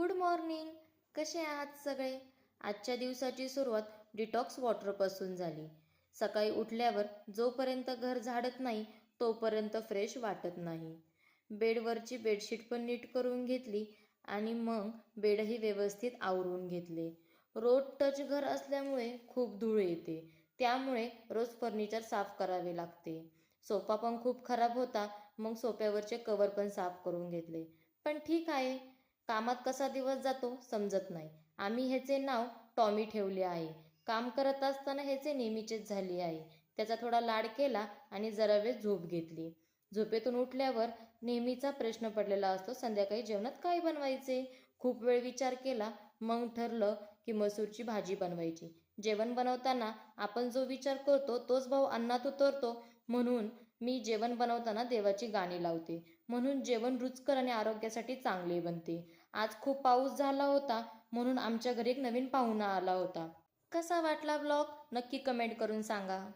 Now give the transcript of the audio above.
Good morning. कसे आहात सगळे? आजच्या दिवसाची सुरुवात डिटॉक्स वॉटरपासून झाली. सकाळी उठल्यावर जोपर्यंत घर झाडत नाही तोपर्यंत फ्रेश वाटत नाही. बेडवरची बेडशीट पण नीट करून घेतली आणि मग बेडही व्यवस्थित आवरून घेतले. रोड टच घर असल्यामुळे खूप धूळ येते, त्यामुळे रोज फर्निचर साफ करावे लागते. सोफा पण खूप खराब होता, मग सोफ्यावरचे कवर पण साफ करून घेतले. पण ठीक आहे, कामात कसा दिवस जातो समजत नाही. आम्ही ह्याचे नाव टॉमी ठेवले आहे. काम करत असताना ह्याचे नेहमीचेच झाले आहे. त्याचा थोडा लाड केला आणि जरा वेळ झोप घेतली. झोपेतून उठल्यावर नेहमीचा प्रश्न पडलेला असतो, संध्याकाळी जेवणात काय बनवायचे. खूप वेळ विचार केला, मग ठरलं की मसूरची भाजी बनवायची. जेवण बनवताना आपण जो विचार करतो तोच भाव अन्नात उतरतो, म्हणून मी जेवण बनवताना देवाची गाणी लावते. म्हणून जेवण रुचकर आणि आरोग्यासाठी चांगले बनते. आज खूप पाऊस झाला होता, म्हणून आमच्या घरी एक नवीन पाहुणा आला होता. कसा वाटला ब्लॉग नक्की कमेंट करून सांगा.